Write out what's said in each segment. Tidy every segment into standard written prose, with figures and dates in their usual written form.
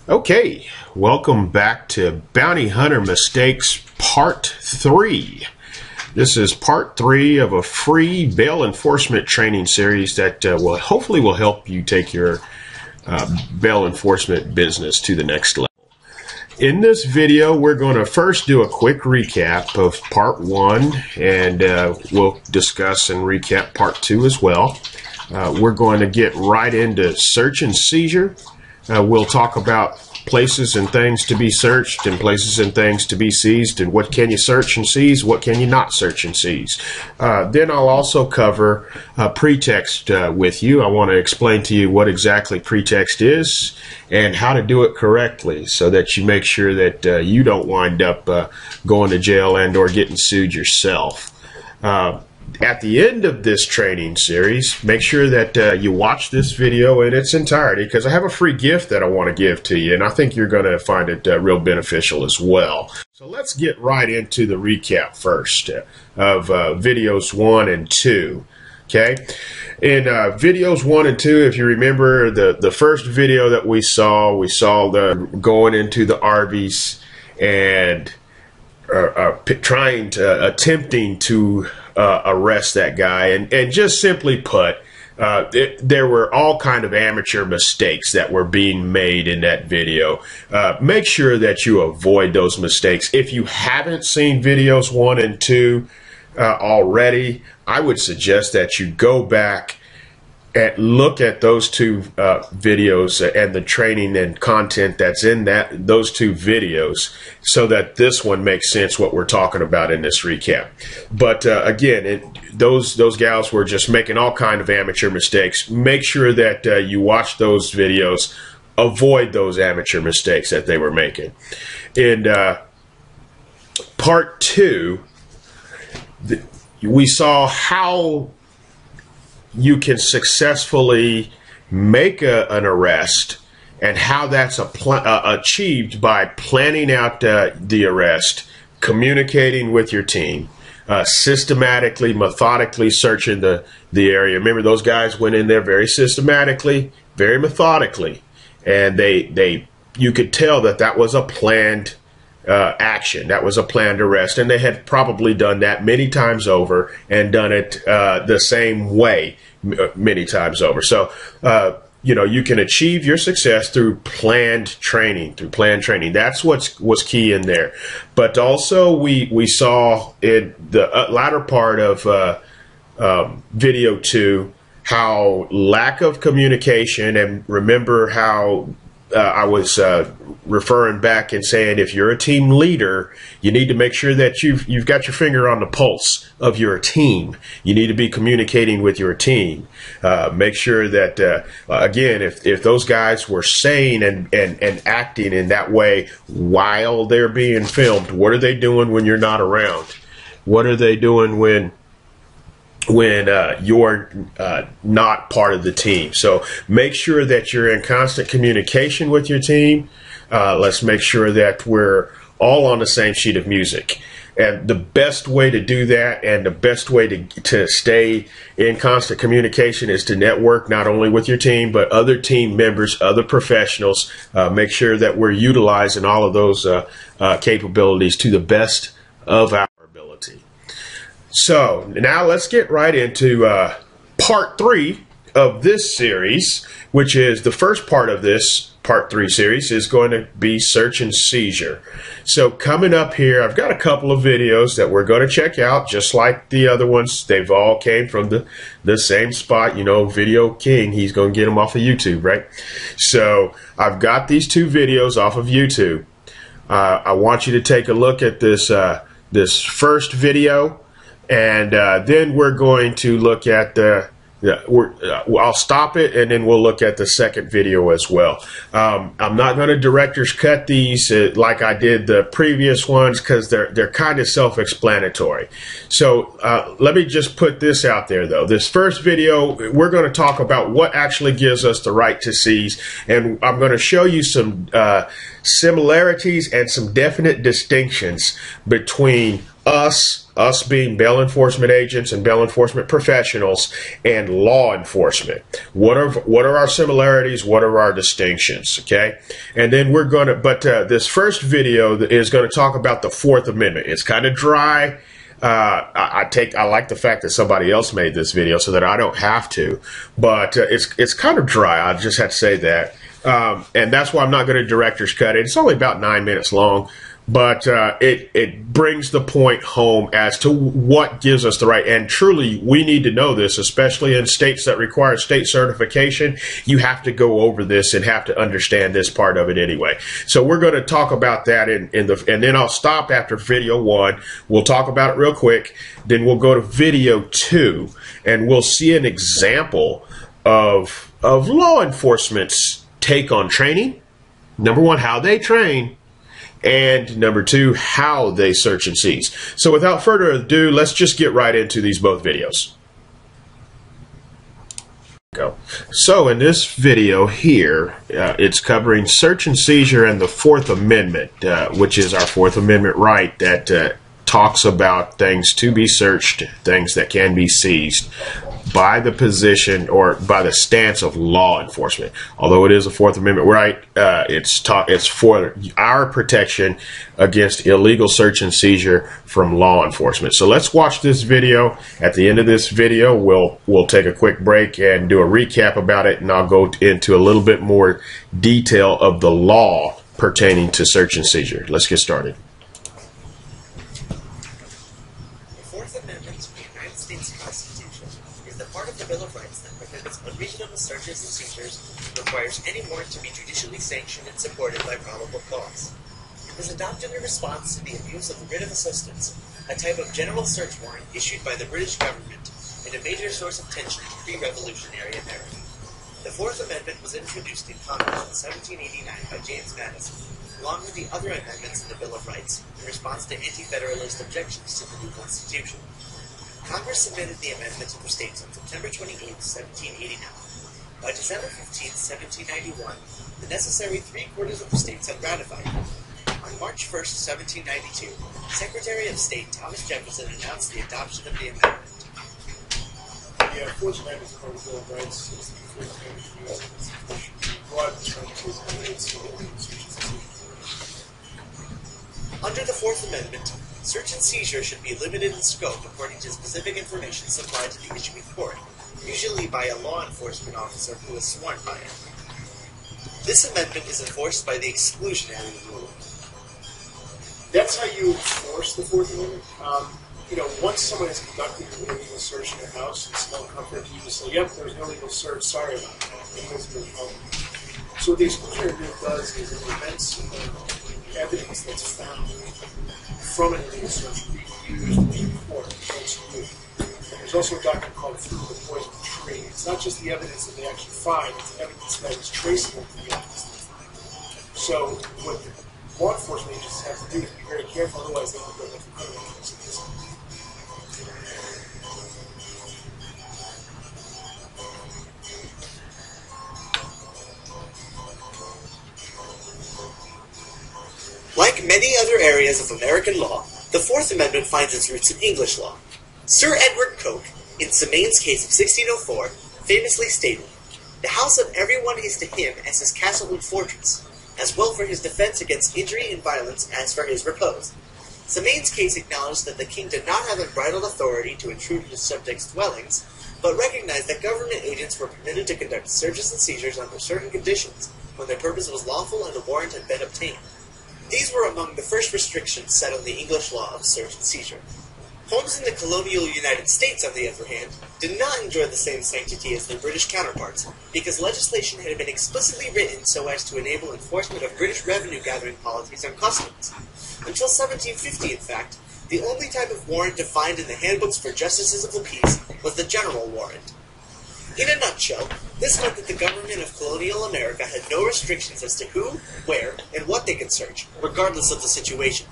Okay, welcome back to Bounty Hunter Mistakes Part 3. This is Part 3 of a free bail enforcement training series that will hopefully help you take your bail enforcement business to the next level. In this video, we're going to first do a quick recap of Part 1, and we'll discuss and recap Part 2 as well. We're going to get right into search and seizure. We'll talk about places and things to be searched and places and things to be seized, and what can you search and seize, what can you not search and seize. Then I'll also cover pretext with you. I want to explain to you what exactly pretext is and how to do it correctly so that you make sure that you don't wind up going to jail and or getting sued yourself. At the end of this training series, make sure that you watch this video in its entirety, because I have a free gift that I want to give to you, and I think you're going to find it real beneficial as well. So let's get right into the recap first of videos 1 and 2. Okay, in videos 1 and 2, if you remember the first video that we saw the going into the Arby's and attempting to arrest that guy, and just simply put, there were all kind of amateur mistakes that were being made in that video. Make sure that you avoid those mistakes. If you haven't seen videos 1 and 2 already, I would suggest that you go back and look at those two videos and the training and content that's in those two videos, so that this one makes sense what we're talking about in this recap. But again, those gals were just making all kind of amateur mistakes. Make sure that you watch those videos, avoid those amateur mistakes that they were making. In part 2, we saw how you can successfully make an arrest, and how that's achieved by planning out the arrest, communicating with your team, systematically, methodically searching the area. Remember, those guys went in there very systematically, very methodically, and you could tell that was a planned action. That was a planned arrest, and they had probably done that many times over and done it the same way many times over. So you can achieve your success through planned training. That's what's key in there. But also we saw in the latter part of video 2 how lack of communication, and remember how I was referring back and saying, if you're a team leader, you need to make sure that you've got your finger on the pulse of your team. You need to be communicating with your team. Make sure that, again, if those guys were saying and acting in that way while they're being filmed, what are they doing when you're not around? What are they doing when you're not part of the team? So make sure that you're in constant communication with your team. Let's make sure that we're all on the same sheet of music. And the best way to do that, and the best way to stay in constant communication, is to network not only with your team, but other team members, other professionals. Make sure that we're utilizing all of those capabilities to the best of our ability. So now let's get right into part 3 of this series, which is the first part of this part 3 series is going to be search and seizure. So coming up here, I've got a couple of videos that we're going to check out, just like the other ones. They've all came from the same spot, Video King. He's going to get them off of YouTube, right? So I've got these 2 videos off of YouTube. I want you to take a look at this first video. And then we're going to look at I'll stop it, and then we'll look at the second video as well. I'm not going to director's cut these like I did the previous ones, because they're kind of self-explanatory. So let me just put this out there, though. This first video, we're going to talk about what actually gives us the right to seize, and I'm going to show you some similarities and some definite distinctions between us, us being bail enforcement agents and bail enforcement professionals, and law enforcement. What are our similarities? What are our distinctions? Okay, and then we're going to. But this first video is going to talk about the Fourth Amendment. It's kind of dry. I like the fact that somebody else made this video so that I don't have to, but it's kind of dry. I just had to say that, and that's why I'm not going to director's cut it. It's only about 9 minutes long, but it brings the point home as to what gives us the right. And truly, we need to know this, especially in states that require state certification. You have to go over this and have to understand this part of it anyway. So we're going to talk about that and then I'll stop after video 1. We'll talk about it real quick. Then we'll go to video 2, and we'll see an example of law enforcement's take on training. Number 1, how they train. And number 2, how they search and seize. So without further ado, let's just get right into these both videos. Go. So in this video here, it's covering search and seizure and the Fourth Amendment, which is our Fourth Amendment right that talks about things to be searched, things that can be seized by the position or by the stance of law enforcement. Although it is a Fourth Amendment right, it's for our protection against illegal search and seizure from law enforcement. So let's watch this video. At the end of this video, we'll take a quick break and do a recap about it, and I'll go into a little bit more detail of the law pertaining to search and seizure. Let's get started. Bill of Rights that prohibits unreasonable searches and seizures, requires any warrant to be judicially sanctioned and supported by probable cause. It was adopted in response to the abuse of the writ of assistance, a type of general search warrant issued by the British government and a major source of tension in pre-revolutionary America. The Fourth Amendment was introduced in Congress in 1789 by James Madison, along with the other amendments in the Bill of Rights, in response to anti-federalist objections to the new Constitution. Congress submitted the amendment to the states on September 28, 1789. By December 15, 1791, the necessary 3/4 of the states had ratified it. On March 1, 1792, Secretary of State Thomas Jefferson announced the adoption of the amendment. The Fourth Amendment part of the Bill of Rights is the Fourth Amendment to the U.S. Constitution. Broad terms Under the Fourth Amendment, search and seizure should be limited in scope according to specific information supplied to the issuing court, usually by a law enforcement officer who is sworn by it. This amendment is enforced by the exclusionary rule. That's how you enforce the Fourth Amendment. Once someone has conducted an illegal search in your house, it's no comfort to you to say, yep, there's no illegal search, sorry about that. So what the exclusionary rule does is it prevents evidence that's found from an illegal search being used in court. And there's also a doctrine called fruit of the poison tree. It's not just the evidence that they actually find, it's evidence that is traceable to the evidence they find. So what the law enforcement agencies have to do is be very careful, otherwise they will go into criminal cases. Like many other areas of American law, the Fourth Amendment finds its roots in English law. Sir Edward Coke, in Semane's case of 1604, famously stated, "The house of everyone is to him as his castle and fortress, as well for his defense against injury and violence as for his repose." Semane's case acknowledged that the king did not have unbridled authority to intrude in his subjects' dwellings, but recognized that government agents were permitted to conduct searches and seizures under certain conditions, when their purpose was lawful and a warrant had been obtained. These were among the first restrictions set on the English law of search and seizure. Homes in the colonial United States, on the other hand, did not enjoy the same sanctity as their British counterparts, because legislation had been explicitly written so as to enable enforcement of British revenue-gathering policies and customs. Until 1750, in fact, the only type of warrant defined in the handbooks for justices of the peace was the general warrant. In a nutshell, this meant that the government of colonial America had no restrictions as to who, where, and what they could search, regardless of the situation.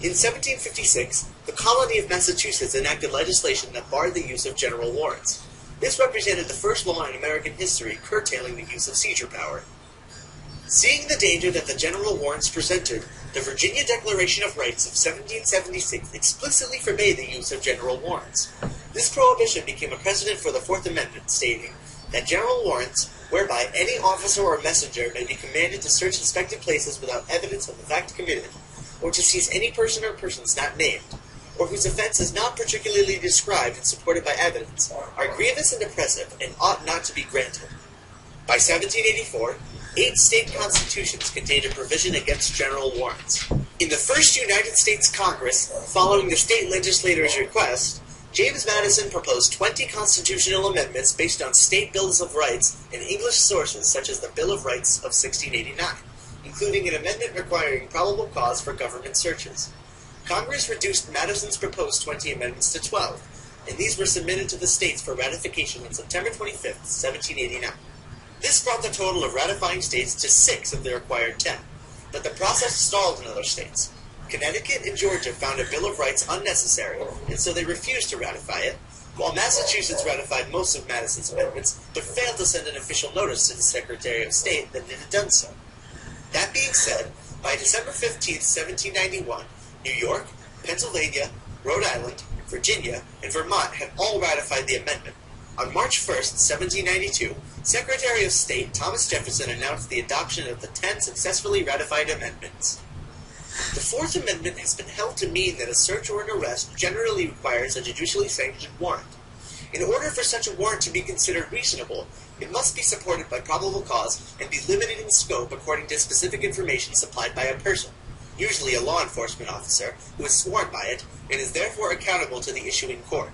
In 1756, the colony of Massachusetts enacted legislation that barred the use of general warrants. This represented the first law in American history curtailing the use of seizure power. Seeing the danger that the general warrants presented, The Virginia Declaration of Rights of 1776 explicitly forbade the use of general warrants. This prohibition became a precedent for the Fourth Amendment, stating that general warrants, whereby any officer or messenger may be commanded to search inspected places without evidence of the fact committed, or to seize any person or persons not named, or whose offense is not particularly described and supported by evidence, are grievous and oppressive, and ought not to be granted. By 1784, 8 state constitutions contained a provision against general warrants. In the first United States Congress, following the state legislators' request, James Madison proposed 20 constitutional amendments based on state bills of rights and English sources such as the Bill of Rights of 1689, including an amendment requiring probable cause for government searches. Congress reduced Madison's proposed 20 amendments to 12, and these were submitted to the states for ratification on September 25, 1789. This brought the total of ratifying states to 6 of the required 10, but the process stalled in other states. Connecticut and Georgia found a Bill of Rights unnecessary, and so they refused to ratify it, while Massachusetts ratified most of Madison's amendments, but failed to send an official notice to the Secretary of State that it had done so. That being said, by December 15, 1791, New York, Pennsylvania, Rhode Island, Virginia, and Vermont had all ratified the amendment. On March 1, 1792, Secretary of State Thomas Jefferson announced the adoption of the 10 successfully ratified amendments. The Fourth Amendment has been held to mean that a search or an arrest generally requires a judicially sanctioned warrant. In order for such a warrant to be considered reasonable, it must be supported by probable cause and be limited in scope according to specific information supplied by a person, usually a law enforcement officer, who is sworn by it and is therefore accountable to the issuing court.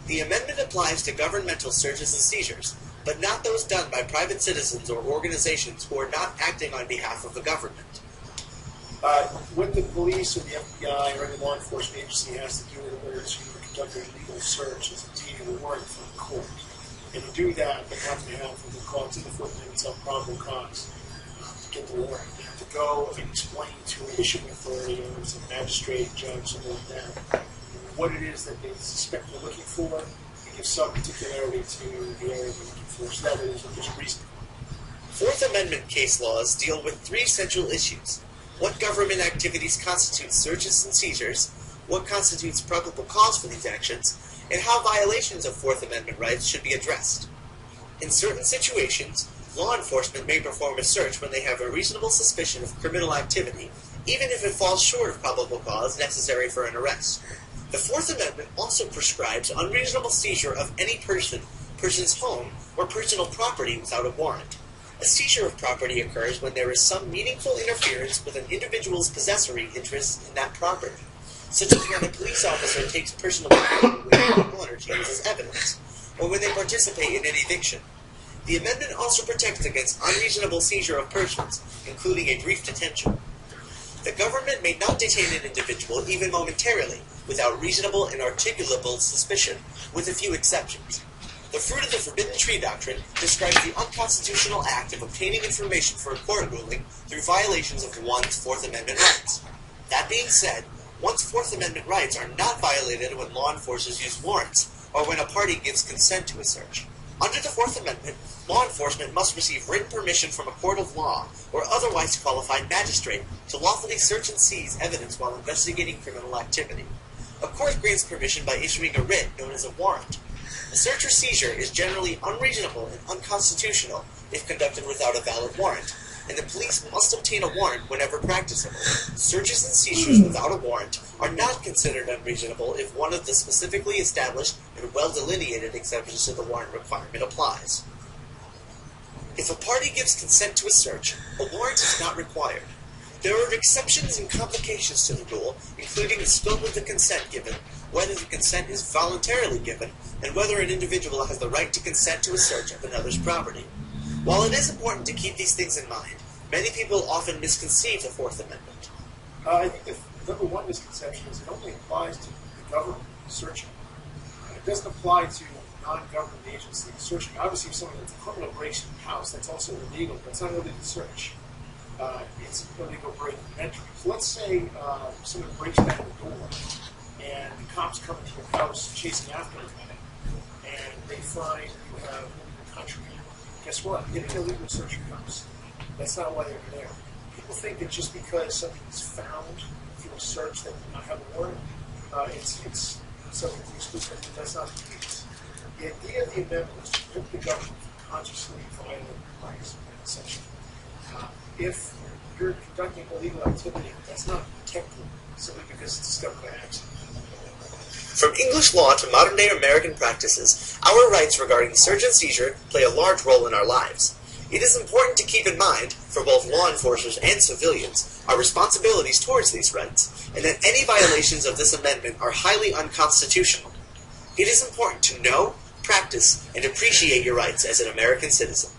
The amendment applies to governmental searches and seizures, but not those done by private citizens or organizations who are not acting on behalf of the government. What the police or the FBI or any law enforcement agency has to do in order to conduct a legal search is obtain a warrant from the court. And to do that, they have to have what they call to the Fourth Amendment probable cause to get the warrant. They have to go and explain to an issuing authority, whether it's a magistrate, judge, something like that, what it is that they suspect they're looking for, and give some particularity to the area they're looking for, so that it is reasonable. Fourth Amendment case laws deal with 3 central issues: what government activities constitute searches and seizures, what constitutes probable cause for these actions, and how violations of Fourth Amendment rights should be addressed. In certain situations, law enforcement may perform a search when they have a reasonable suspicion of criminal activity, even if it falls short of probable cause necessary for an arrest. The Fourth Amendment also prescribes unreasonable seizure of any person's home, or personal property without a warrant. A seizure of property occurs when there is some meaningful interference with an individual's possessory interest in that property, such as when a police officer takes personal property without warrant as evidence, or when they participate in an eviction. The amendment also protects against unreasonable seizure of persons, including a brief detention. The government may not detain an individual even momentarily, without reasonable and articulable suspicion, with a few exceptions. The fruit of the Forbidden Tree Doctrine describes the unconstitutional act of obtaining information for a court ruling through violations of one's Fourth Amendment rights. That being said, one's Fourth Amendment rights are not violated when law enforcers use warrants, or when a party gives consent to a search. Under the Fourth Amendment, law enforcement must receive written permission from a court of law, or otherwise qualified magistrate, to lawfully search and seize evidence while investigating criminal activity. A court grants permission by issuing a writ known as a warrant. A search or seizure is generally unreasonable and unconstitutional if conducted without a valid warrant, and the police must obtain a warrant whenever practicable. Searches and seizures without a warrant are not considered unreasonable if one of the specifically established and well-delineated exceptions to the warrant requirement applies. If a party gives consent to a search, a warrant is not required. There are exceptions and complications to the rule, including the scope of the consent given, whether the consent is voluntarily given, and whether an individual has the right to consent to a search of another's property. While it is important to keep these things in mind, many people often misconceive the Fourth Amendment. I think the number one misconception is it only applies to the government searching. It doesn't apply to non-government agencies searching. Obviously, if someone that's a criminal breaks your house, that's also illegal, but it's not an illegal search. It's an illegal break and entry. So let's say someone breaks down the door, and the cops come into your house chasing after the guy, and they find you have illegal contraband. Guess what? They didn't illegally search your house. That's not why they're there. people think that just because something is found through a search that does not have a warrant, it's subject to exclusion. That's not the case. The idea of the amendment is to prevent the government from consciously violating rights, essentially. If you're conducting illegal activity, that's not protected simply because it's discovered by accident. From English law to modern-day American practices, our rights regarding search and seizure play a large role in our lives. It is important to keep in mind, for both law enforcers and civilians, our responsibilities towards these rights, and that any violations of this amendment are highly unconstitutional. It is important to know, practice, and appreciate your rights as an American citizen.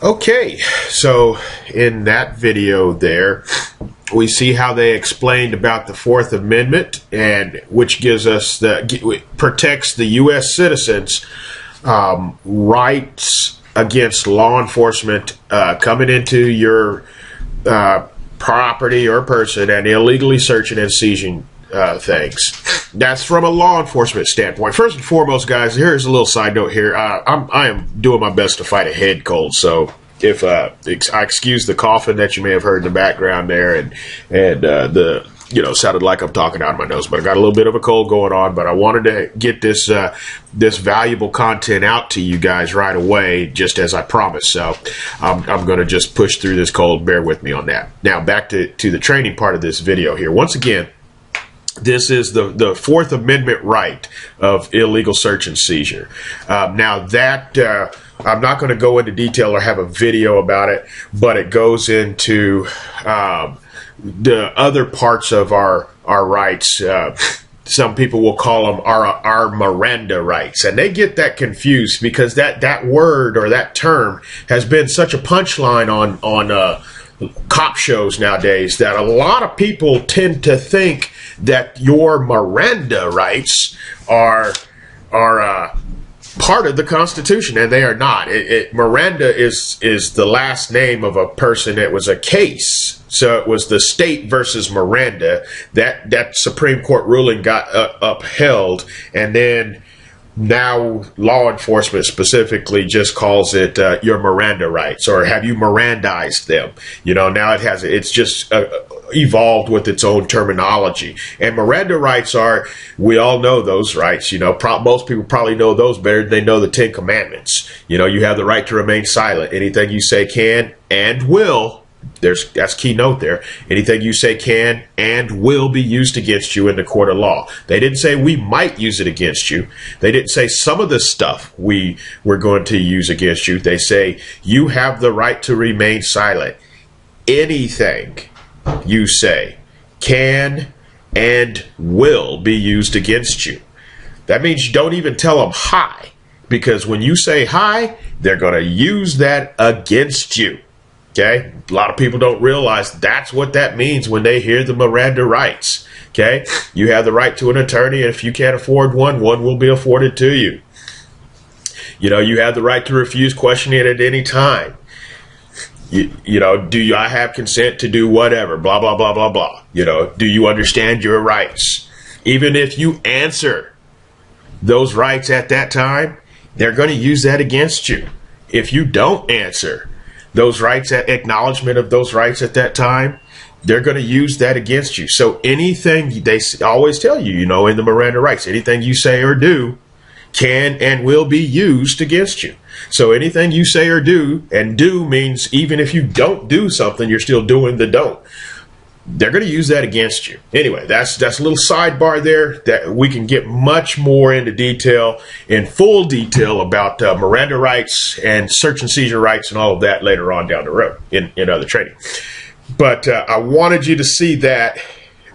Okay, so in that video there, we see how they explained about the Fourth Amendment, and which gives us protects the U.S. citizens' rights against law enforcement coming into your property or person and illegally searching and seizing things. That's from a law enforcement standpoint. First and foremost, guys, here's a little side note here. I am doing my best to fight a head cold, so if I excuse the coughing that you may have heard in the background there, and the sounded like I'm talking out of my nose, but I got a little bit of a cold going on. But I wanted to get this this valuable content out to you guys right away, just as I promised. So I'm going to just push through this cold. Bear with me on that. Now back to the training part of this video here. Once again, this is the Fourth Amendment right of illegal search and seizure. Now that I'm not going to go into detail or have a video about it, but it goes into the other parts of our rights. Some people will call them our Miranda rights, and they get that confused because that word or that term has been such a punchline on cop shows nowadays that a lot of people tend to think that your Miranda rights are part of the Constitution, and they are not. Miranda is the last name of a person. It was a case, so it was the state versus Miranda. That Supreme Court ruling got upheld, and then now law enforcement specifically just calls it your Miranda rights, or have you Mirandized them? Now it's just evolved with its own terminology. And Miranda rights we all know those rights. Most people probably know those better than they know the Ten Commandments. You have the right to remain silent. Anything you say can and will. That's key note there. Anything you say can and will be used against you in the court of law. They didn't say we might use it against you. They didn't say some of the stuff we're going to use against you. They say you have the right to remain silent. Anything you say can and will be used against you. That means you don't even tell them hi, because when you say hi, they're going to use that against you. Okay, a lot of people don't realize that's what that means when they hear the Miranda rights. Okay, you have the right to an attorney, and if you can't afford one will be afforded to you. You have the right to refuse questioning at any time. I have consent to do whatever, blah, blah, blah, blah, blah. Do you understand your rights? Even if you answer those rights at that time, they're going to use that against you. If you don't answer those rights, acknowledgement of those rights at that time, they're going to use that against you. So anything they always tell you, in the Miranda rights, anything you say or do can and will be used against you. So anything you say or do, and do means even if you don't do something, you're still doing the don't. They're going to use that against you. Anyway, that's a little sidebar there that we can get much more into detail, in full detail about Miranda rights and search and seizure rights and all of that later on down the road in other training. But I wanted you to see that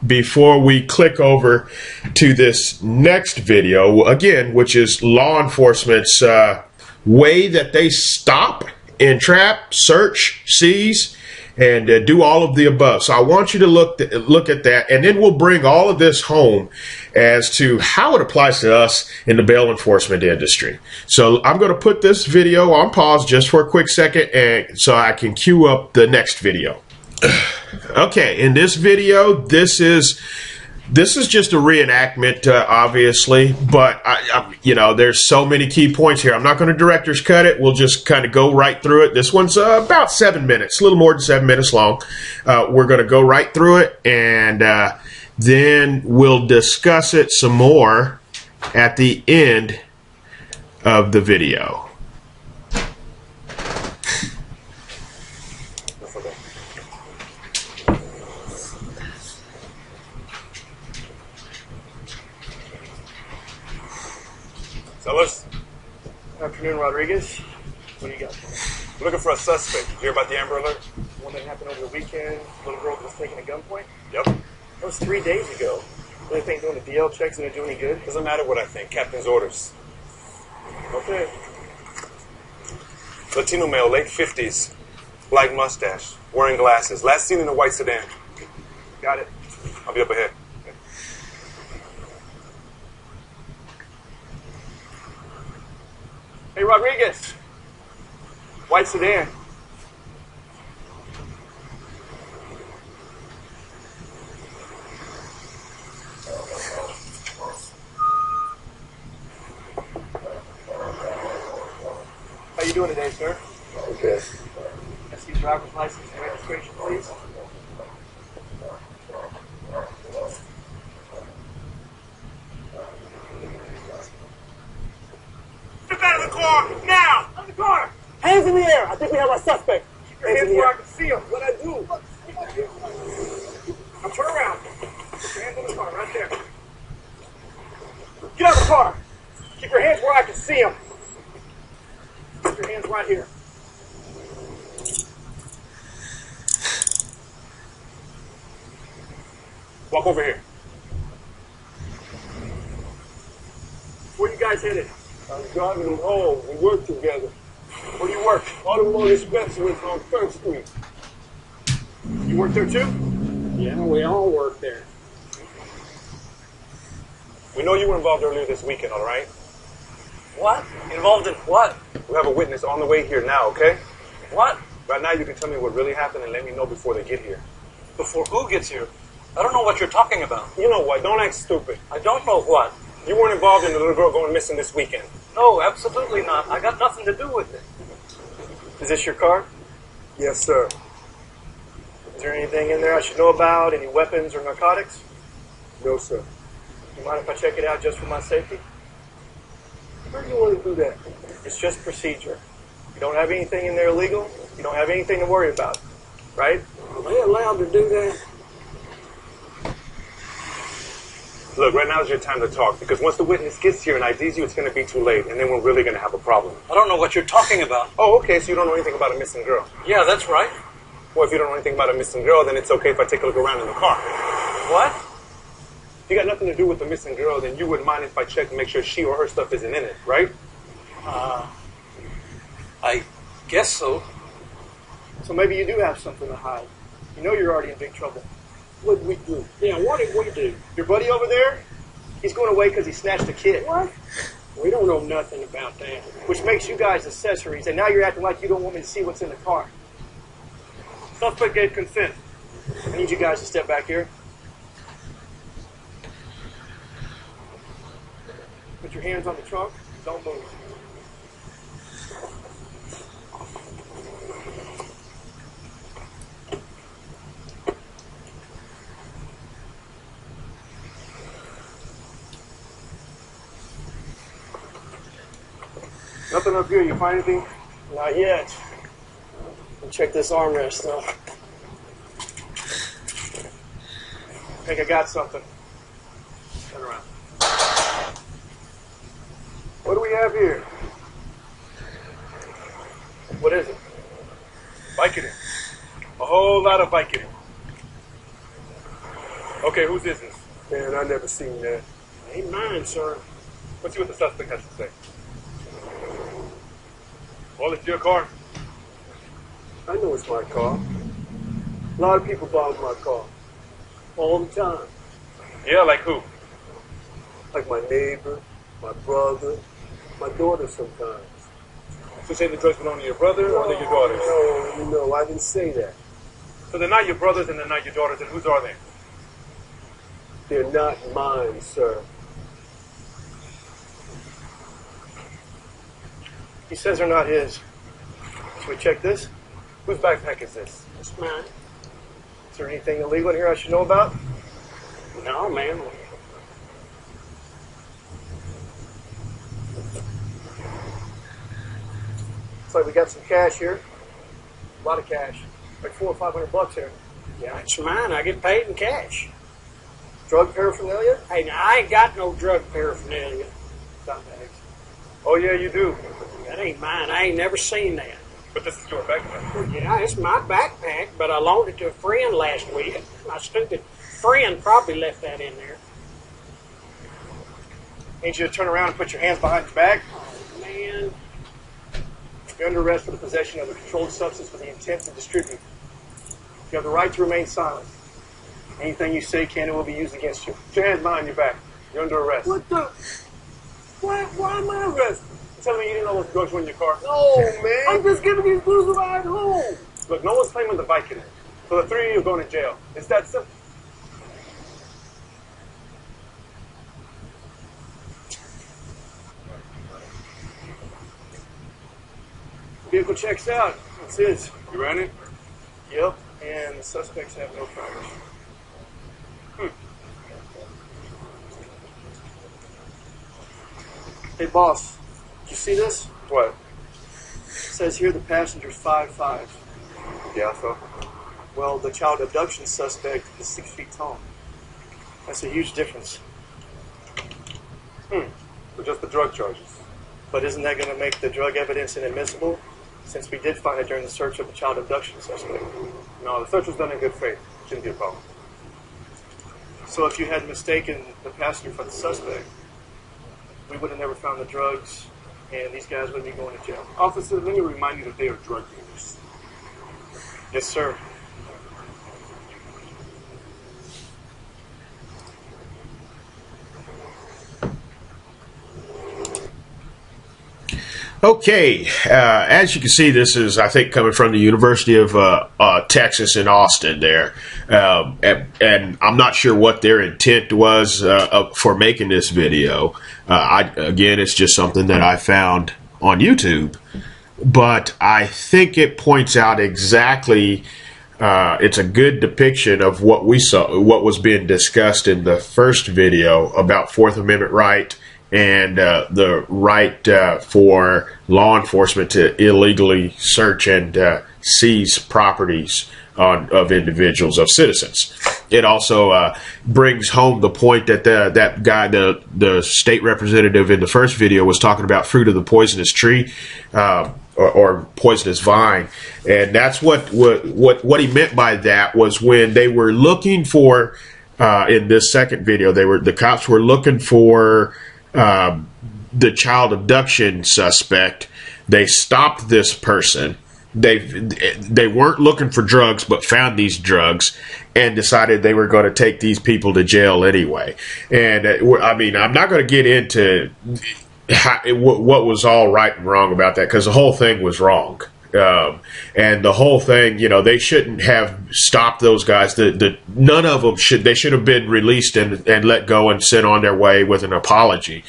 before we click over to this next video, again, which is law enforcement's way that they stop, entrap, search, seize, and do all of the above. So I want you to look at that, and then we'll bring all of this home as to how it applies to us in the bail enforcement industry. So I'm going to put this video on pause just for a quick second, and so I can queue up the next video. Okay, in this video, this is This is just a reenactment, obviously, but there's so many key points here. I'm not going to director's cut it. We'll just kind of go right through it. This one's about 7 minutes, a little more than 7 minutes long. We're going to go right through it, and then we'll discuss it some more at the end of the video. Fellas, Afternoon, Rodriguez. What do you got? we're looking for a suspect. You hear about the Amber Alert? One that happened over the weekend. Little girl was taken at gunpoint. Yep. That was 3 days ago. Really think doing the DL checks gonna do any good? Doesn't matter what I think. Captain's orders. Okay. Latino male, late 50s. Black mustache. Wearing glasses. Last seen in a white sedan. Got it. I'll be up ahead. Hey, Rodriguez. White sedan. How you doing today, sir? Okay. I see driver's license and registration, please. Get out of the car! Now! On the car! Hands in the air! I think we have our suspect. Keep your hands where I can see him. What I do? Now turn around. Put your hands on the car, right there. Get out of the car. Keep your hands where I can see him. Put your hands right here. Walk over here. Where you guys headed? I'm driving him home. We work together. Where do you work? Automotive specialist on 3rd Street. You work there too? Yeah, we all work there. We know you were involved earlier this weekend, all right? What? Involved in what? We have a witness on the way here now, okay? What? Right now you can tell me what really happened and let me know before they get here. Before who gets here? I don't know what you're talking about. You know what? Don't act stupid. I don't know what. You weren't involved in the little girl going missing this weekend. No, absolutely not. I got nothing to do with it. Is this your car? Yes, sir. Is there anything in there I should know about? Any weapons or narcotics? No, sir. You mind if I check it out just for my safety? Why do you want to do that? It's just procedure. You don't have anything in there illegal. You don't have anything to worry about, right? Are they allowed to do that? Look, right now is your time to talk, because once the witness gets here and IDs you, it's going to be too late, and then we're really going to have a problem. I don't know what you're talking about. Oh, okay, so you don't know anything about a missing girl. Yeah, that's right. Well, if you don't know anything about a missing girl, then it's okay if I take a look around in the car. What? If you got nothing to do with the missing girl, then you wouldn't mind if I check and make sure she or her stuff isn't in it, right? I guess so. So maybe you do have something to hide. You know you're already in big trouble. What did we do? Yeah, what did we do? Your buddy over there, he's going away because he snatched a kid. What? We don't know nothing about that. Which makes you guys accessories, and now you're acting like you don't want me to see what's in the car. Suspect gave consent. I need you guys to step back here. Put your hands on the trunk. Don't move. Nothing up here. You find anything? Not yet. Check this armrest, though. I think I got something. Turn around. What do we have here? What is it? Vicodin. A whole lot of Vicodin. Okay, whose is this? Man, I never seen that. Ain't mine, sir. Let's see what the suspect has to say. Well, it's your car. I know it's my car. A lot of people borrow my car. All the time. Yeah, like who? Like my neighbor, my brother, my daughter sometimes. So say the drugs belong to your brother or they're your daughters? No, I didn't say that. So they're not your brothers and they're not your daughters, and whose are they? They're not mine, sir. He says they're not his. Should we check this? Whose backpack is this? It's mine. Is there anything illegal in here I should know about? No, man. Looks like we got some cash here. A lot of cash. Like $400 or $500 here. Yeah, it's mine. I get paid in cash. Drug paraphernalia? Hey, now, I ain't got no drug paraphernalia. Got bags. Oh, yeah, you do. That ain't mine. I ain't never seen that. But this is your backpack. Well, yeah, it's my backpack, but I loaned it to a friend last week. My stupid friend probably left that in there. Need you to turn around and put your hands behind your back. Man, You're under arrest for the possession of a controlled substance with the intent to distribute. You have the right to remain silent. Anything you say can and will be used against you. Put your hands behind your back. You're under arrest. What the? Why am I arrested? Tell me you didn't know those drugs were in your car. No, man. I'm just giving these dudes a ride home. Look, no one's claiming the bike in it. So the three of you are going to jail. It's that simple. Vehicle checks out. That's it. You ready? Yep. And the suspects have no problems. Hey, boss. Did you see this? What? It says here the passenger's 5'5". Yeah, so? Well, the child abduction suspect is 6 feet tall. That's a huge difference. So just the drug charges. But isn't that going to make the drug evidence inadmissible? Since we did find it during the search of the child abduction suspect. No, the search was done in good faith. Shouldn't be a problem. So if you had mistaken the passenger for the suspect, we would have never found the drugs, and these guys wouldn't be going to jail. Officer, let me remind you that they are drug dealers. Yes, sir. Okay, as you can see, this is, I think, coming from the University of Texas in Austin there. And I'm not sure what their intent was for making this video. Again, it's just something that I found on YouTube. But I think it points out exactly, it's a good depiction of what we saw, what was being discussed in the first video about Fourth Amendment right and the right for law enforcement to illegally search and seize properties of individuals, of citizens. It also brings home the point that that guy, the state representative in the first video, was talking about fruit of the poisonous tree or poisonous vine, and that's what he meant by that was when they were looking for in this second video, the cops were looking for the child abduction suspect. They stopped this person. They weren't looking for drugs, but found these drugs and decided they were going to take these people to jail anyway. And I mean, I'm not going to get into what was all right and wrong about that, because the whole thing was wrong. And the whole thing, you know, they shouldn't have stopped those guys. None of them should. They should have been released and let go and sent on their way with an apology.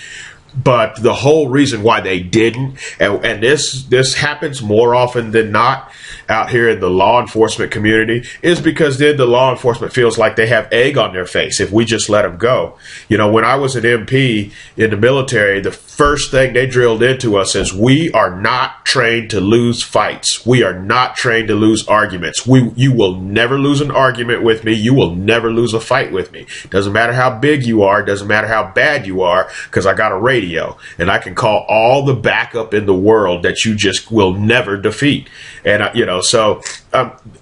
But the whole reason why they didn't, and this happens more often than not out here in the law enforcement community, is because then the law enforcement feels like they have egg on their face if we just let them go. You know, when I was an MP in the military, the first thing they drilled into us is we are not trained to lose fights. We are not trained to lose arguments. You will never lose an argument with me. You will never lose a fight with me. Doesn't matter how big you are. Doesn't matter how bad you are, because I got a radio and I can call all the backup in the world that you just will never defeat. And you know, so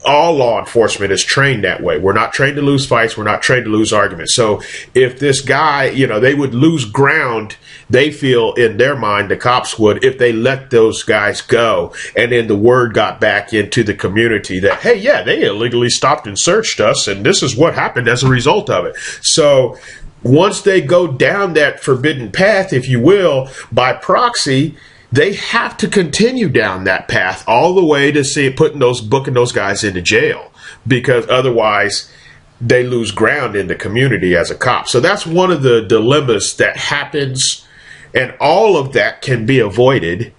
all law enforcement is trained that way. We're not trained to lose fights. We're not trained to lose arguments. So if this guy, you know, they would lose ground, they feel in their mind, the cops would, if they let those guys go. And then the word got back into the community that, hey, yeah, they illegally stopped and searched us, and this is what happened as a result of it. So once they go down that forbidden path, if you will, by proxy, they have to continue down that path all the way to booking those guys into jail, because otherwise they lose ground in the community as a cop. So that's one of the dilemmas that happens, and all of that can be avoided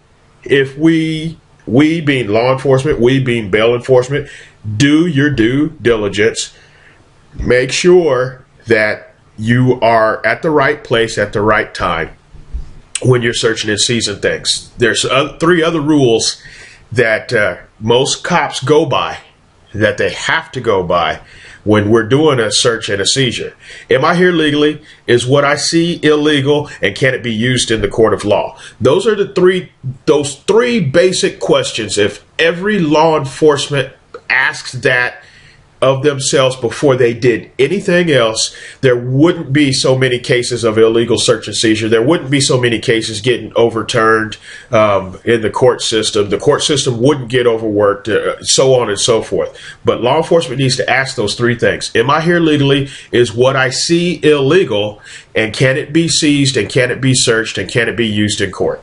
if we being law enforcement, we being bail enforcement, do your due diligence. Make sure that you are at the right place at the right time when you're searching and seizing things. There's 3 other rules that most cops go by, that they have to go by when we're doing a search and a seizure. Am I here legally? Is what I see illegal? And can it be used in the court of law? Those are those three basic questions. If every law enforcement asks that of themselves before they did anything else, there wouldn't be so many cases of illegal search and seizure. There wouldn't be so many cases getting overturned in the court system. The court system wouldn't get overworked, so on and so forth. But law enforcement needs to ask those 3 things. Am I here legally? Is what I see illegal? And can it be seized? And can it be searched? And can it be used in court?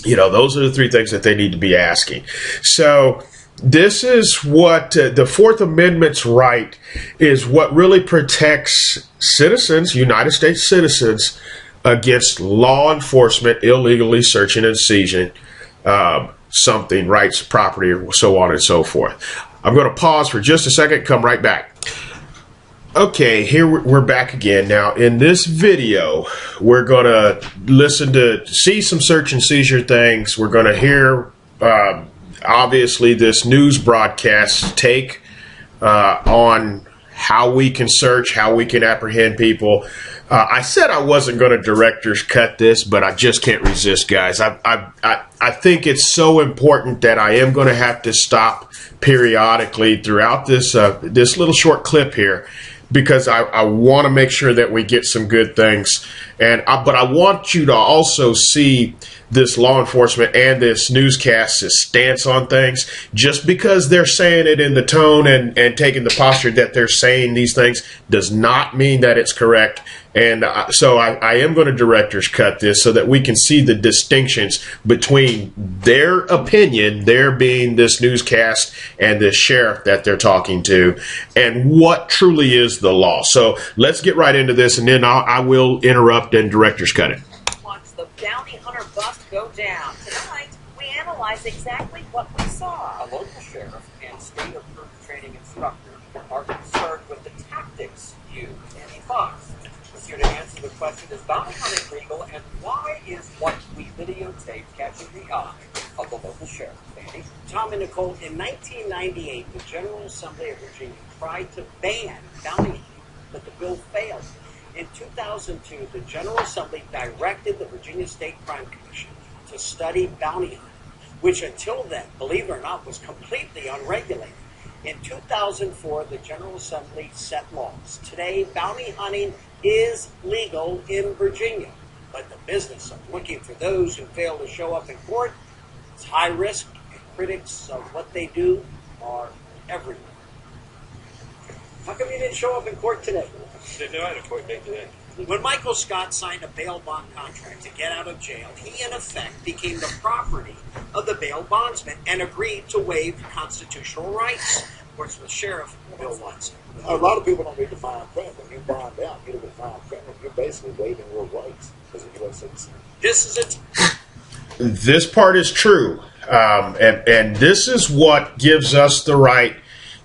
You know, those are the 3 things that they need to be asking. So this is what the Fourth Amendment's right is, what really protects citizens, United States citizens, against law enforcement illegally searching and seizing something, rights, property, or so on and so forth. I'm going to pause for just a second, come right back. Okay, here we're back again. Now, in this video, we're going to see some search and seizure things. We're going to hear obviously this news broadcast take on how we can search, how we can apprehend people. I said I wasn't going to director's cut this, but I just can't resist, guys. I think it's so important that I am going to have to stop periodically throughout this this little short clip here, because I want to make sure that we get some good things. But I want you to also see this law enforcement and this newscast's stance on things. Just because they're saying it in the tone and taking the posture that they're saying these things does not mean that it's correct. And so I am going to director's cut this so that we can see the distinctions between their opinion, there being this newscast and this sheriff that they're talking to, and what truly is the law. So let's get right into this, and then I will interrupt and director's cut it. Watch the bounty hunter bust go down. Tonight, we analyze exactly what we saw. A local sheriff and state-approved training instructor are concerned with the tactics used. Andy Fox is here to answer the question, is bounty hunting legal, and why is what we videotape catching the eye of the local sheriff? Andy? Tom and Nicole, in 1998, the General Assembly of Virginia tried to ban bounty hunting, but the bill failed. In 2002, the General Assembly directed the Virginia State Crime Commission to study bounty hunting, which until then, believe it or not, was completely unregulated. In 2004, the General Assembly set laws. Today, bounty hunting is legal in Virginia, but the business of looking for those who fail to show up in court is high risk, and critics of what they do are everywhere. How come you didn't show up in court today? Didn't know I had a court date today. When Michael Scott signed a bail bond contract to get out of jail, he in effect became the property of the bail bondsman and agreed to waive constitutional rights. Of course, with Sheriff Bill Watson. A lot of people don't read the fine print. When you bond out, you look at fine print, you're basically waiving your rights as a U.S. citizen. This is it. This part is true. And this is what gives us the right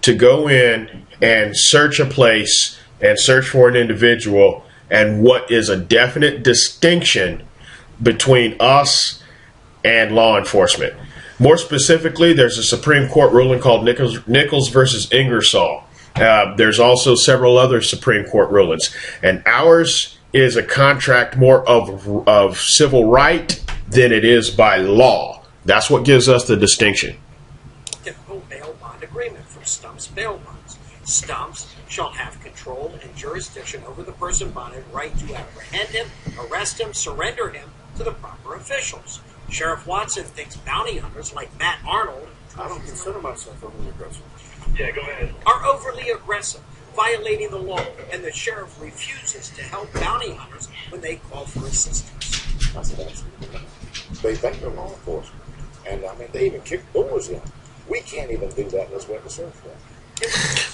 to go in and search a place and search for an individual, and what is a definite distinction between us and law enforcement. More specifically, there's a Supreme Court ruling called Nichols versus Ingersoll. There's also several other Supreme Court rulings, and ours is a contract more of civil right than it is by law. That's what gives us the distinction. Typical bail bond agreement from Stump's bail bonds. Stumps shall have control and jurisdiction over the person bonded, right to apprehend him, arrest him, surrender him to the proper officials. Sheriff Watson thinks bounty hunters like Matt Arnold, I don't consider myself overly aggressive. Yeah, go ahead. are overly aggressive, violating the law, and the sheriff refuses to help bounty hunters when they call for assistance. I said, absolutely. They think they're law enforcement. And I mean, they even kick doors in. We can't even do that unless we have a search warrant.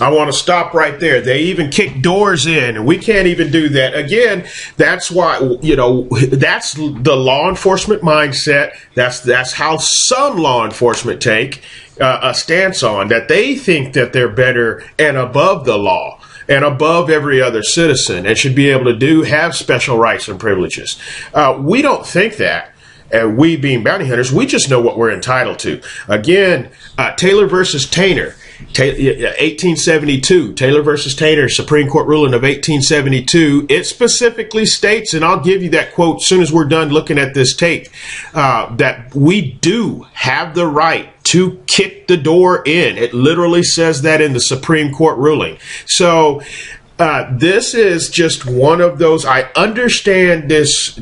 I want to stop right there. They even kick doors in, and we can't even do that. Again, that's why, that's the law enforcement mindset. That's how some law enforcement take a stance on, that they think that they're better and above the law and above every other citizen and should be able to have special rights and privileges. We don't think that. And we being bounty hunters, we just know what we're entitled to. Again, Taylor versus Tainter, 1872. Taylor versus Tainter, Supreme Court ruling of 1872. It specifically states, and I'll give you that quote as soon as we're done looking at this tape, that we do have the right to kick the door in. It literally says that in the Supreme Court ruling. So this is just one of those. I understand this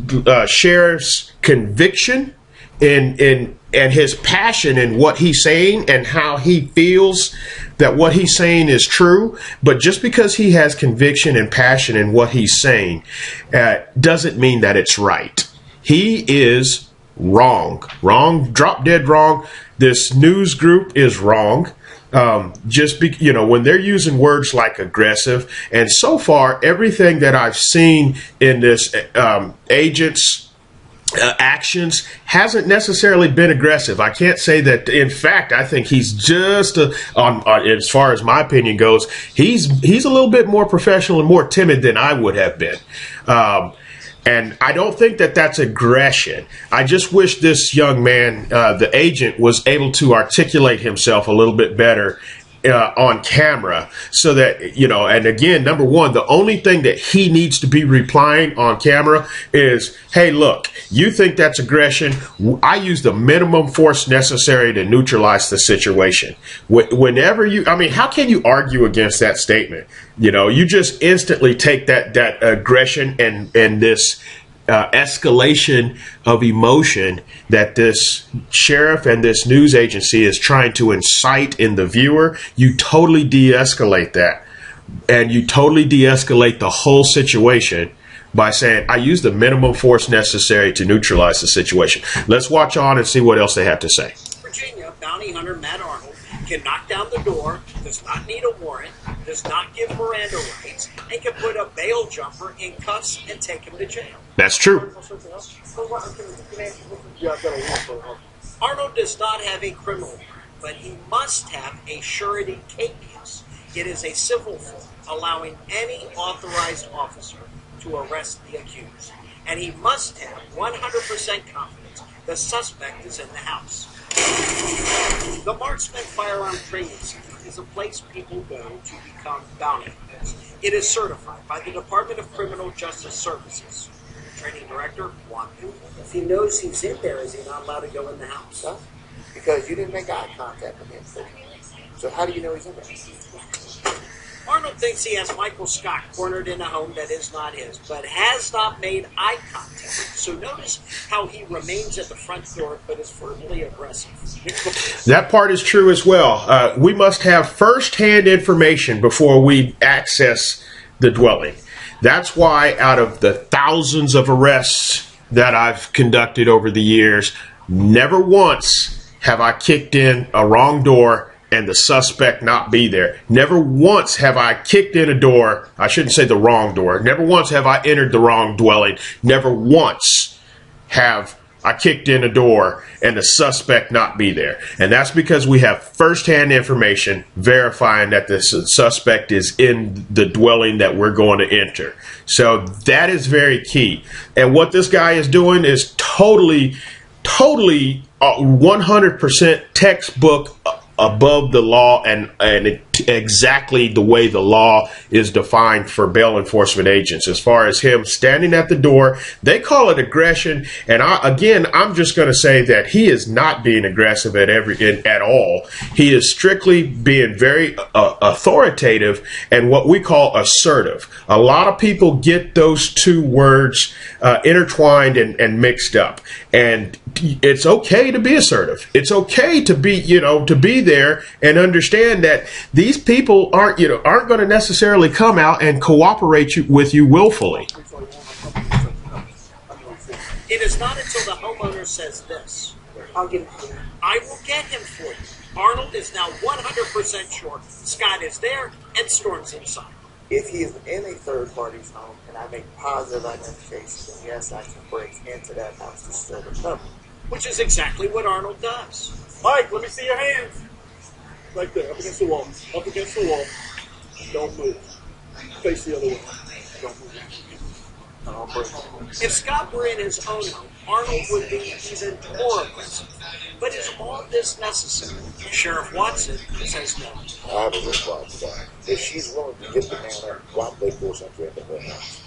sheriff's conviction and his passion in what he's saying and how he feels that what he's saying is true. But just because he has conviction and passion in what he's saying doesn't mean that it's right. He is wrong, drop dead wrong. This news group is wrong. When they're using words like aggressive, and so far everything that I've seen in this agent's actions hasn't necessarily been aggressive. I can't say that. In fact, I think he's just as far as my opinion goes, he's a little bit more professional and more timid than I would have been. And I don't think that that's aggression. I just wish this young man, the agent, was able to articulate himself a little bit better on camera, so that, and again, number one, the only thing that he needs to be replying on camera is, hey, look, you think that's aggression? I use the minimum force necessary to neutralize the situation. Whenever how can you argue against that statement? You just instantly take that aggression and this escalation of emotion that this sheriff and this news agency is trying to incite in the viewer. You totally de-escalate that, and you totally de-escalate the whole situation by saying, I use the minimum force necessary to neutralize the situation. Let's watch on and see what else they have to say. Virginia, bounty hunter Matt Arnold can knock down the door, does not need a warrant, does not give Miranda rights, and can put a bail jumper in cuffs and take him to jail. That's true. Arnold does not have a criminal warrant, but he must have a surety capias. It is a civil form allowing any authorized officer to arrest the accused. And he must have 100% confidence the suspect is in the house. The Marksman Firearm Training Center is a place people go to become bounty hunters. It is certified by the Department of Criminal Justice Services. Training Director Juan Pugh. If he knows he's in there, is he not allowed to go in the house? No, because you didn't make eye contact with him. So how do you know he's in there? Arnold thinks he has Michael Scott cornered in a home that is not his, but has not made eye contact. So notice how he remains at the front door, but is verbally aggressive. That part is true as well. We must have first-hand information before we access the dwelling. That's why out of the thousands of arrests that I've conducted over the years, never once have I kicked in a wrong door and the suspect not be there. Never once have I kicked in a door. I shouldn't say the wrong door. Never once have I entered the wrong dwelling. Never once have I kicked in a door and the suspect not be there. And that's because we have firsthand information verifying that the suspect is in the dwelling that we're going to enter. So that is very key. And what this guy is doing is totally 100% textbook above the law and exactly the way the law is defined for bail enforcement agents. As far as him standing at the door, they call it aggression. And I'm just going to say that he is not being aggressive at all. He is strictly being very authoritative and what we call assertive. A lot of people get those two words intertwined and mixed up. And it's okay to be assertive. It's okay to be there and understand that these people aren't going to necessarily come out and cooperate with you willfully. It is not until the homeowner says this, I will get him for you. Arnold is now 100% sure Scott is there and storms inside. If he is in a third party's home and I make positive identification, then yes, I can break into that house to steal the cover. Which is exactly what Arnold does. Mike, let me see your hands. Right there, up against the wall. Up against the wall. Don't move. Face the other way. Don't move. And I'll break. If Scott were in his own home, Arnold would be even more aggressive. But is all this necessary? Sheriff Watson says no. I have a response to that. If she's willing to get the man up, why would they force entry into her house?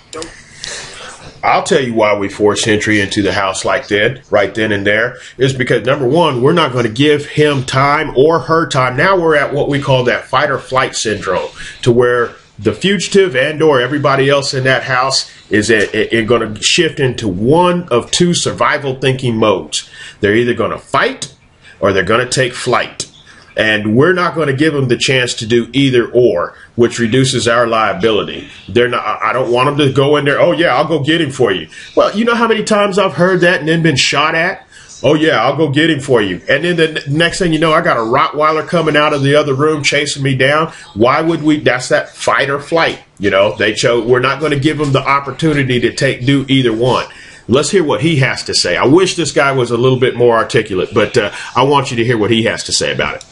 I'll tell you why we force entry into the house like that, right then and there, is because, number one, we're not going to give him time or her time. Now we're at what we call that fight or flight syndrome, to where the fugitive and or everybody else in that house is going to shift into one of two survival thinking modes. They're either going to fight or they're going to take flight. And we're not going to give them the chance to do either or, which reduces our liability. They're not. I don't want them to go in there, oh, yeah, I'll go get him for you. Well, you know how many times I've heard that and then been shot at? Oh, yeah, I'll go get him for you. And then the next thing you know, I got a Rottweiler coming out of the other room chasing me down. Why would we? That's that fight or flight. You know, they chose. We're not going to give them the opportunity to do either one. Let's hear what he has to say. I wish this guy was a little bit more articulate, but I want you to hear what he has to say about it.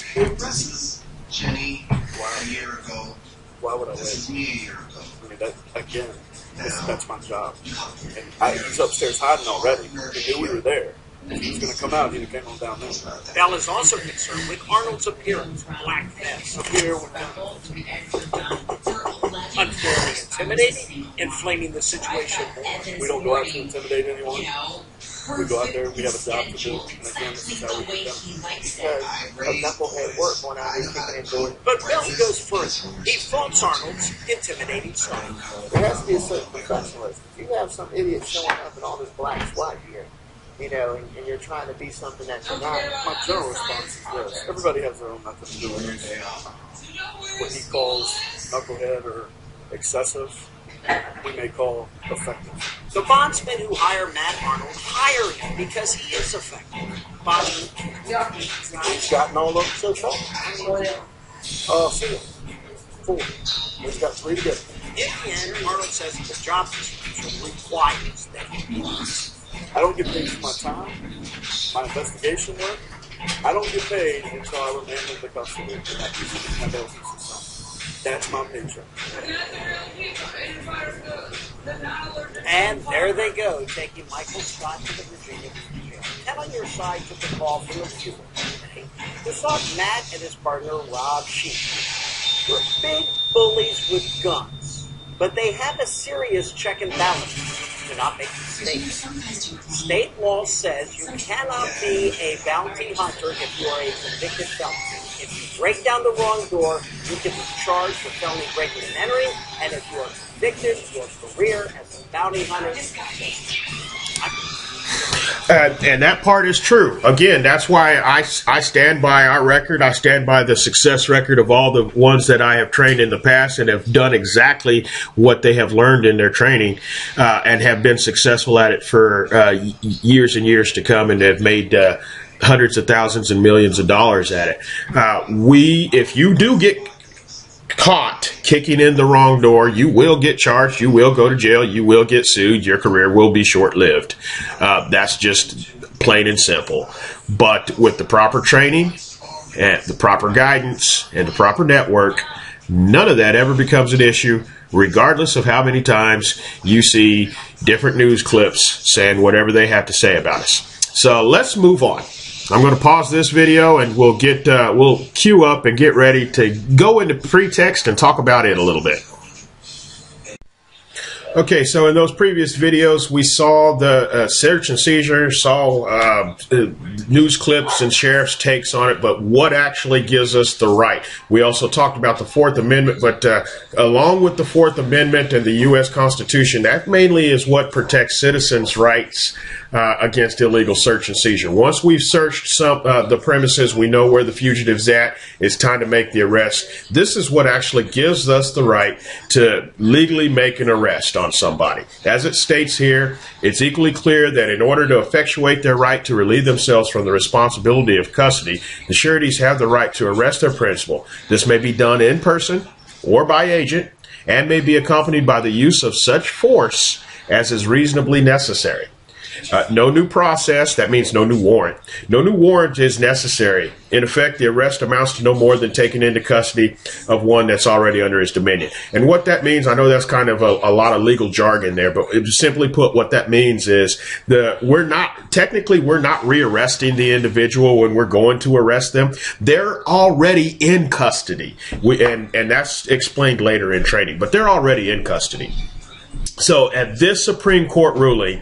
Jenny, a year ago. Why would I wait? Me a year ago. I mean, that's my job. And he's upstairs hiding already. He knew we were there. If he was going to come out, he'd have came on down there. Bell is also concerned with Arnold's appearance, black vest. Up here with Unfairly intimidating, inflaming the situation more. We don't go out to intimidate anyone. We go out there, we have a job to do, and again, this is how we get done. Because a knucklehead work going out there kicking and doing. But Bell goes further. He faults Arnold's intimidating style. There has to be a certain professionalism. If you have some idiot showing up in all this black SWAT gear, you know, and you're trying to be something that you're not. My general response is this. Everybody has their own method of doing it. What he calls knucklehead or excessive, we may call effective. The bondsmen who hire Matt Arnold hire him because he is effective. He's gotten all of them so far. See it. 4. He's got 3 to get. In the end, Arnold says the job description requires that he leads. I don't get paid for my time, my investigation work. I don't get paid until I remain in the custody of my business and stuff. That's my paycheck. And there they go, taking Michael Scott to the Virginia Beach jail. And on your side took the call from the viewer today to stop Matt and his partner Rob Sheen. They're big bullies with guns, but they have a serious check and balance. Do not make mistakes. State law says you cannot be a bounty hunter if you are a convicted felon. If you break down the wrong door, you can be charged with felony breaking and entering, and if you are convicted, your career as a bounty hunter is and that part is true. Again, that's why I stand by our record. I stand by the success record of all the ones that I have trained in the past and have done exactly what they have learned in their training and have been successful at it for years and years to come, and have made hundreds of thousands and millions of dollars at it. If you do get caught kicking in the wrong door, you will get charged, you will go to jail, you will get sued, your career will be short-lived. That's just plain and simple. But with the proper training and the proper guidance and the proper network, none of that ever becomes an issue, regardless of how many times you see different news clips saying whatever they have to say about us. So let's move on. I'm going to pause this video and we'll queue up and get ready to go into pretext and talk about it a little bit. Okay, so in those previous videos, we saw the search and seizure, saw news clips and sheriff's takes on it, but what actually gives us the right? We also talked about the Fourth Amendment, but along with the Fourth Amendment and the U.S. Constitution, that mainly is what protects citizens' rights against illegal search and seizure. Once we've searched the premises, we know where the fugitive's at, it's time to make the arrest. This is what actually gives us the right to legally make an arrest. on somebody. As it states here, it's equally clear that in order to effectuate their right to relieve themselves from the responsibility of custody, the sureties have the right to arrest their principal. This may be done in person or by agent, and may be accompanied by the use of such force as is reasonably necessary. No new process, that means no new warrant. No new warrant is necessary. In effect, the arrest amounts to no more than taking into custody of one that's already under his dominion. And what that means, I know that's kind of a lot of legal jargon there, but simply put, what that means is we're not rearresting the individual when we're going to arrest them. They're already in custody. And that's explained later in training, but they're already in custody. So at this Supreme Court ruling,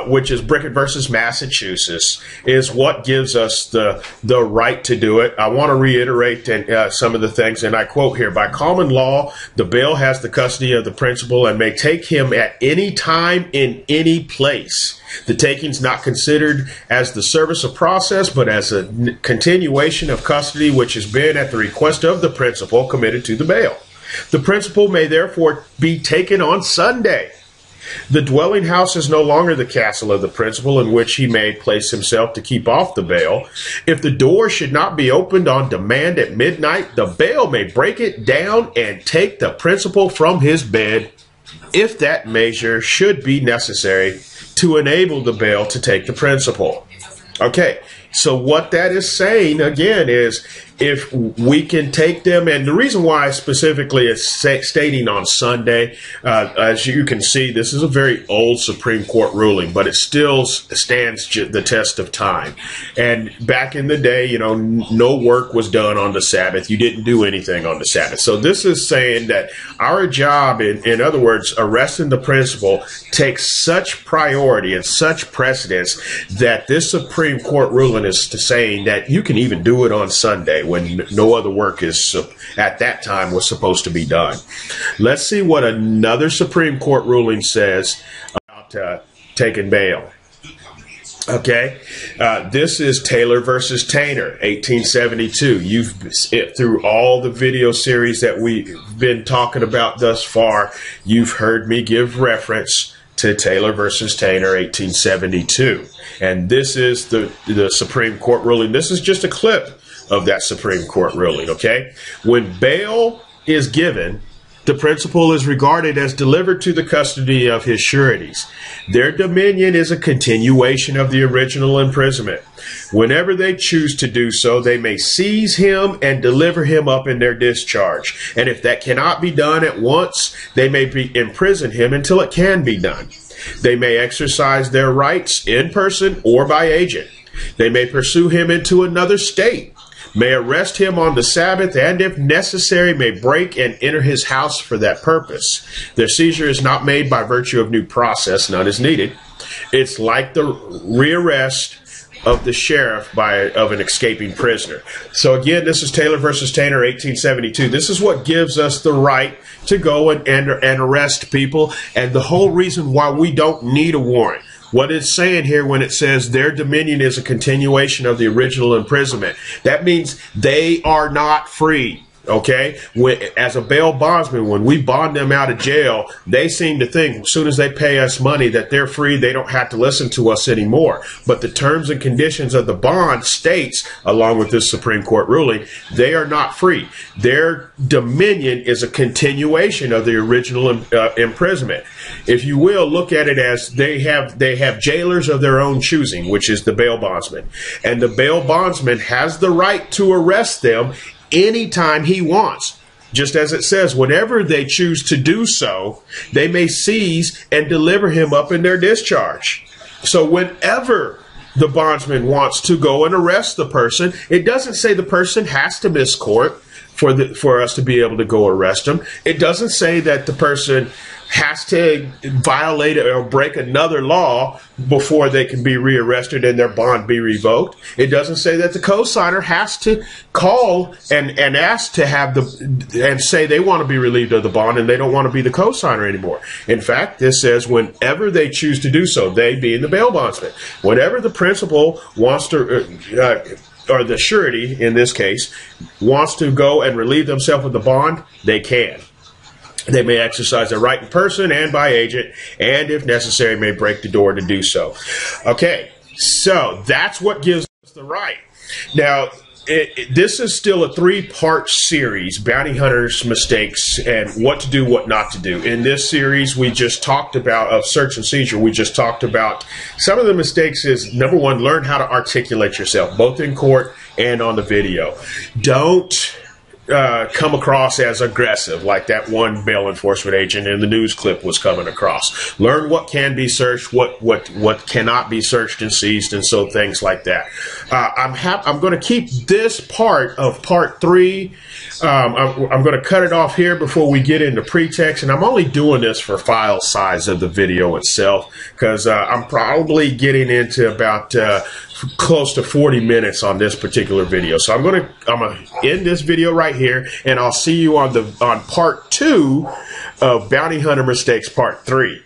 which is Brickett versus Massachusetts, is what gives us the right to do it. I want to reiterate some of the things, and I quote here, by common law, the bail has the custody of the principal and may take him at any time in any place. The taking's not considered as the service of process, but as a continuation of custody which has been at the request of the principal committed to the bail. The principal may therefore be taken on Sunday. The dwelling house is no longer the castle of the principal in which he may place himself to keep off the bail. If the door should not be opened on demand at midnight, the bail may break it down and take the principal from his bed, if that measure should be necessary to enable the bail to take the principal. Okay, so what that is saying, again, is if we can take them, and the reason why specifically it's stating on Sunday, as you can see, this is a very old Supreme Court ruling, but it still stands the test of time. And back in the day, you know, no work was done on the Sabbath. You didn't do anything on the Sabbath. So this is saying that our job, in other words, arresting the principal, takes such priority and such precedence that this Supreme Court ruling is saying that you can even do it on Sunday, when no other work is at that time was supposed to be done. Let's see what another Supreme Court ruling says about taking bail. Okay, this is Taylor versus Tainter, 1872. You've, through all the video series that we've been talking about thus far, you've heard me give reference to Taylor versus Tainter, 1872. And this is the Supreme Court ruling. This is just a clip of that Supreme Court ruling, okay? When bail is given, the principal is regarded as delivered to the custody of his sureties. Their dominion is a continuation of the original imprisonment. Whenever they choose to do so, they may seize him and deliver him up in their discharge. And if that cannot be done at once, they may imprison him until it can be done. They may exercise their rights in person or by agent. They may pursue him into another state, may arrest him on the Sabbath, and if necessary, may break and enter his house for that purpose. Their seizure is not made by virtue of new process, none is needed. It's like the rearrest of the sheriff of an escaping prisoner. So again, this is Taylor versus Tainter, 1872. This is what gives us the right to go and arrest people, and the whole reason why we don't need a warrant. What it's saying here when it says their dominion is a continuation of the original imprisonment, that means they are not free. Okay, as a bail bondsman, when we bond them out of jail, they seem to think as soon as they pay us money that they're free, they don't have to listen to us anymore. But the terms and conditions of the bond states, along with this Supreme Court ruling, they are not free. Their dominion is a continuation of the original imprisonment. If you will, look at it as they have jailers of their own choosing, which is the bail bondsman. And the bail bondsman has the right to arrest them anytime he wants. Just as it says, whenever they choose to do so, they may seize and deliver him up in their discharge. So whenever the bondsman wants to go and arrest the person, it doesn't say the person has to miss court for us to be able to go arrest him. It doesn't say that the person has to violate or break another law before they can be rearrested and their bond be revoked. It doesn't say that the cosigner has to call and ask to have and say they want to be relieved of the bond and they don't want to be the cosigner anymore. In fact, this says whenever they choose to do so, they being the bail bondsman, whenever the principal wants to or the surety in this case wants to go and relieve themselves of the bond, they can. They may exercise their right in person and by agent, and if necessary, may break the door to do so. Okay, so that's what gives us the right. Now, this is still a 3-part series, Bounty Hunters' Mistakes and What to Do, What Not to Do. In this series, we just talked about, of search and seizure, we just talked about some of the mistakes is, number one, learn how to articulate yourself, both in court and on the video. Don't come across as aggressive like that one bail enforcement agent in the news clip was coming across. Learn what can be searched, what cannot be searched and seized, and so things like that. I'm going to keep this part of part 3. I'm going to cut it off here before we get into pretext, and I'm only doing this for file size of the video itself because I'm probably getting into about close to 40 minutes on this particular video. So I'm gonna end this video right here, and I'll see you on part 2 of Bounty Hunter Mistakes Part 3.